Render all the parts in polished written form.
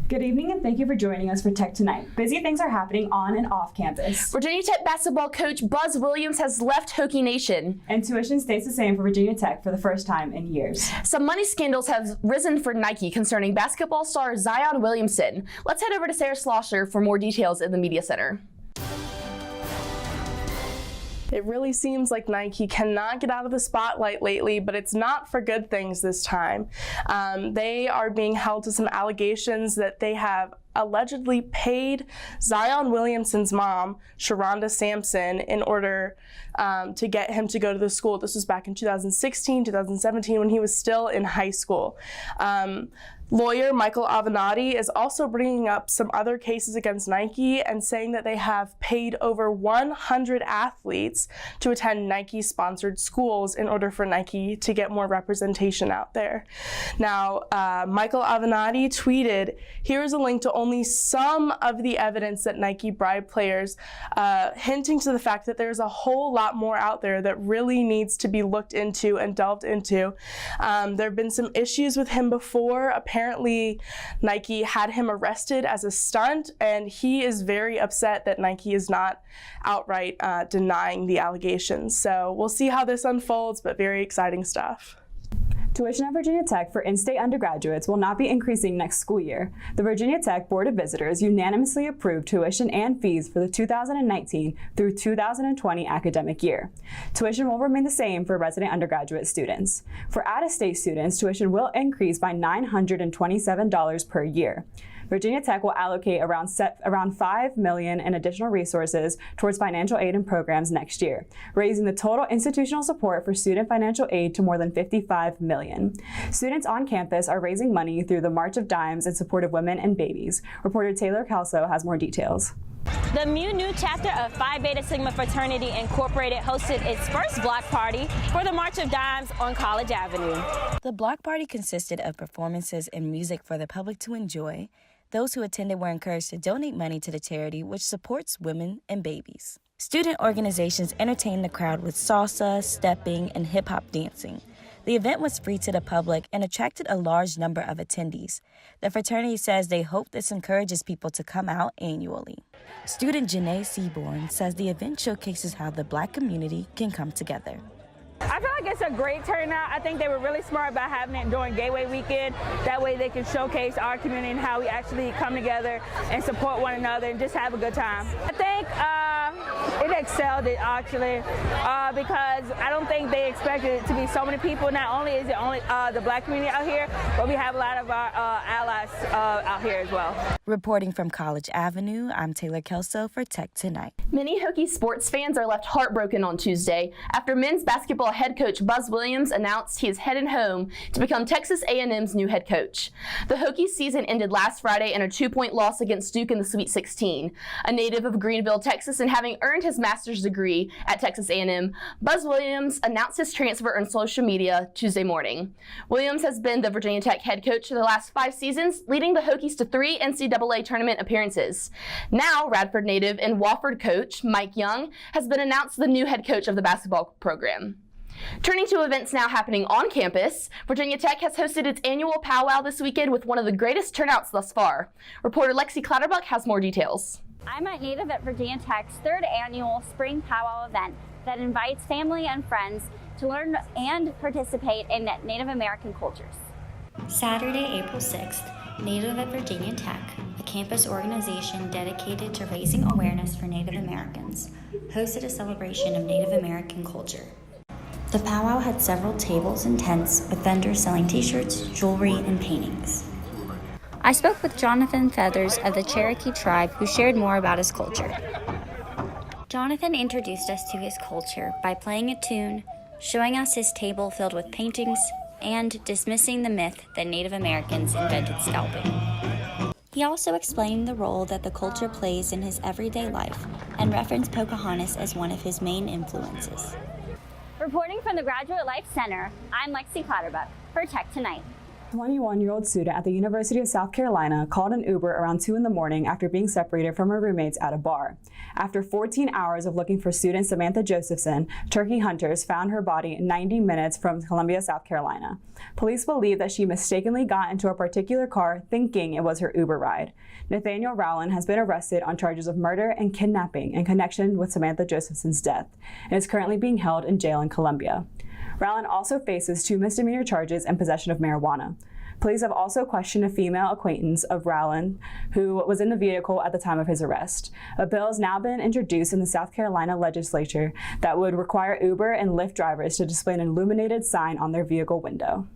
Good evening and thank you for joining us for Tech Tonight. Busy things are happening on and off campus. Virginia Tech basketball coach Buzz Williams has left Hokie Nation. And tuition stays the same for Virginia Tech for the first time in years. Some money scandals have risen for Nike concerning basketball star Zion Williamson. Let's head over to Sarah Schlosser for more details in the Media Center. It really seems like Nike cannot get out of the spotlight lately, but it's not for good things this time. They are being held to some allegations that they have allegedly paid Zion Williamson's mom, Sharonda Sampson, in order to get him to go to the school. This was back in 2016, 2017, when he was still in high school. Lawyer Michael Avenatti is also bringing up some other cases against Nike and saying that they have paid over 100 athletes to attend Nike-sponsored schools in order for Nike to get more representation out there. Now, Michael Avenatti tweeted, "Here's a link to only some of the evidence that Nike bribed players," hinting to the fact that there's a whole lot more out there that really needs to be looked into and delved into. There have been some issues with him before. Apparently, Nike had him arrested as a stunt, and he is very upset that Nike is not outright denying the allegations. So we'll see how this unfolds, but very exciting stuff. Tuition at Virginia Tech for in-state undergraduates will not be increasing next school year. The Virginia Tech Board of Visitors unanimously approved tuition and fees for the 2019 through 2020 academic year. Tuition will remain the same for resident undergraduate students. For out-of-state students, tuition will increase by $927 per year. Virginia Tech will allocate around $5 million in additional resources towards financial aid and programs next year, raising the total institutional support for student financial aid to more than $55 million. Students on campus are raising money through the March of Dimes in support of women and babies. Reporter Taylor Kelso has more details. The new chapter of Phi Beta Sigma Fraternity Incorporated hosted its first block party for the March of Dimes on College Avenue. The block party consisted of performances and music for the public to enjoy. Those who attended were encouraged to donate money to the charity, which supports women and babies. Student organizations entertained the crowd with salsa, stepping, and hip-hop dancing. The event was free to the public and attracted a large number of attendees. The fraternity says they hope this encourages people to come out annually. Student Janae Seaborn says the event showcases how the Black community can come together. I feel like it's a great turnout. I think they were really smart about having it during Gateway Weekend. That way they can showcase our community and how we actually come together and support one another and just have a good time. I think it excelled it actually because I don't think they expected it to be so many people. Not only is it only the Black community out here, but we have a lot of our allies out here as well. Reporting from College Avenue, I'm Taylor Kelso for Tech Tonight. Many Hokie sports fans are left heartbroken on Tuesday after men's basketball head coach Buzz Williams announced he is headed home to become Texas A&M's new head coach. The Hokies season ended last Friday in a 2-point loss against Duke in the Sweet 16. A native of Greenville, Texas, and having earned his master's degree at Texas A&M, Buzz Williams announced his transfer on social media Tuesday morning. Williams has been the Virginia Tech head coach for the last 5 seasons, leading the Hokies to 3 NCAA tournament appearances. Now, Radford native and Wofford coach Mike Young has been announced the new head coach of the basketball program. Turning to events now happening on campus, Virginia Tech has hosted its annual powwow this weekend with one of the greatest turnouts thus far. Reporter Lexi Clatterbuck has more details. I'm at Native at Virginia Tech's 3rd annual Spring Powwow event that invites family and friends to learn and participate in Native American cultures. Saturday, April 6th, Native at Virginia Tech, a campus organization dedicated to raising awareness for Native Americans, hosted a celebration of Native American culture. The powwow had several tables and tents with vendors selling t-shirts, jewelry, and paintings. I spoke with Jonathan Feathers of the Cherokee tribe, who shared more about his culture. Jonathan introduced us to his culture by playing a tune, showing us his table filled with paintings, and dismissing the myth that Native Americans invented scalping. He also explained the role that the culture plays in his everyday life and referenced Pocahontas as one of his main influences. Reporting from the Graduate Life Center, I'm Lexi Clatterbuck for Tech Tonight. 21-year-old student at the University of South Carolina called an Uber around 2 in the morning after being separated from her roommates at a bar. After 14 hours of looking for student Samantha Josephson, turkey hunters found her body 90 minutes from Columbia, South Carolina. Police believe that she mistakenly got into a particular car thinking it was her Uber ride. Nathaniel Rowland has been arrested on charges of murder and kidnapping in connection with Samantha Josephson's death and is currently being held in jail in Columbia. Rowland also faces 2 misdemeanor charges and possession of marijuana. Police have also questioned a female acquaintance of Rowland who was in the vehicle at the time of his arrest. A bill has now been introduced in the South Carolina legislature that would require Uber and Lyft drivers to display an illuminated sign on their vehicle window.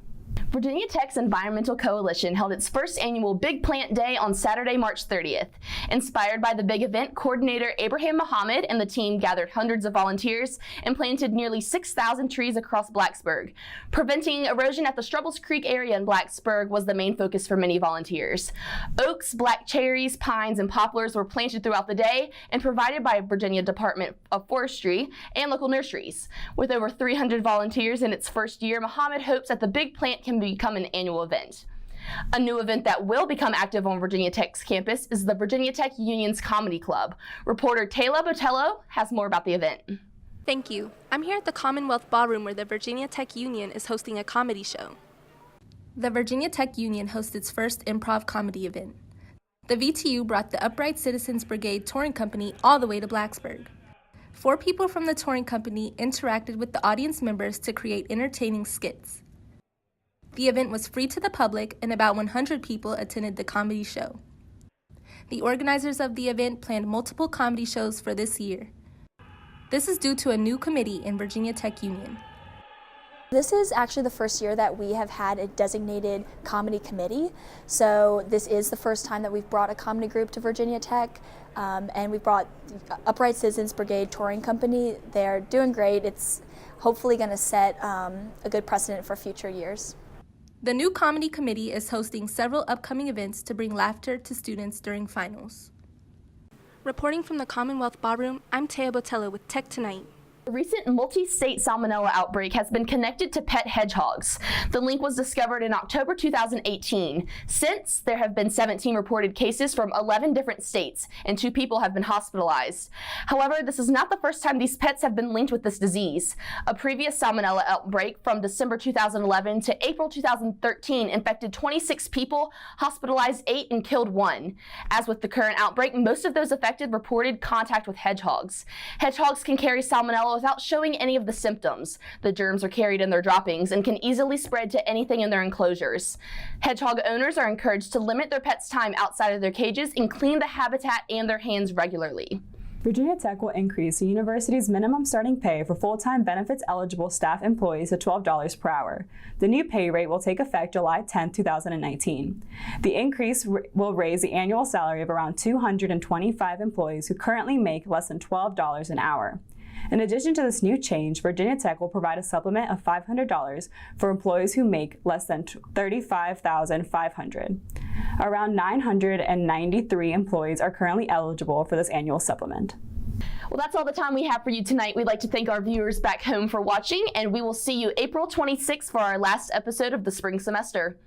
Virginia Tech's Environmental Coalition held its first annual Big Plant Day on Saturday, March 30th. Inspired by the big event, coordinator Abraham Muhammad and the team gathered hundreds of volunteers and planted nearly 6,000 trees across Blacksburg. Preventing erosion at the Strubbles Creek area in Blacksburg was the main focus for many volunteers. Oaks, black cherries, pines, and poplars were planted throughout the day and provided by Virginia Department of Forestry and local nurseries. With over 300 volunteers in its first year, Muhammad hopes that the Big Plant can become an annual event. A new event that will become active on Virginia Tech's campus is the Virginia Tech Union's Comedy Club. Reporter Taylor Botello has more about the event. Thank you. I'm here at the Commonwealth Ballroom where the Virginia Tech Union is hosting a comedy show. The Virginia Tech Union hosts its first improv comedy event. The VTU brought the Upright Citizens Brigade Touring Company all the way to Blacksburg. 4 people from the touring company interacted with the audience members to create entertaining skits. The event was free to the public, and about 100 people attended the comedy show. The organizers of the event planned multiple comedy shows for this year. This is due to a new committee in Virginia Tech Union. This is actually the first year that we have had a designated comedy committee. So this is the first time that we've brought a comedy group to Virginia Tech. And we brought Upright Citizens Brigade Touring Company. They're doing great. It's hopefully going to set a good precedent for future years. The new comedy committee is hosting several upcoming events to bring laughter to students during finals. Reporting from the Commonwealth Ballroom, I'm Taya Botello with Tech Tonight. A recent multi-state salmonella outbreak has been connected to pet hedgehogs. The link was discovered in October 2018. Since, there have been 17 reported cases from 11 different states, and 2 people have been hospitalized. However, this is not the first time these pets have been linked with this disease. A previous salmonella outbreak from December 2011 to April 2013 infected 26 people, hospitalized 8, and killed 1. As with the current outbreak, most of those affected reported contact with hedgehogs. Hedgehogs can carry salmonella without showing any of the symptoms. The germs are carried in their droppings and can easily spread to anything in their enclosures. Hedgehog owners are encouraged to limit their pets' time outside of their cages and clean the habitat and their hands regularly. Virginia Tech will increase the university's minimum starting pay for full-time benefits-eligible staff employees to $12 per hour. The new pay rate will take effect July 10, 2019. The increase will raise the annual salary of around 225 employees who currently make less than $12 an hour. In addition to this new change, Virginia Tech will provide a supplement of $500 for employees who make less than $35,500. Around 993 employees are currently eligible for this annual supplement. Well, that's all the time we have for you tonight. We'd like to thank our viewers back home for watching, and we will see you April 26th for our last episode of the spring semester.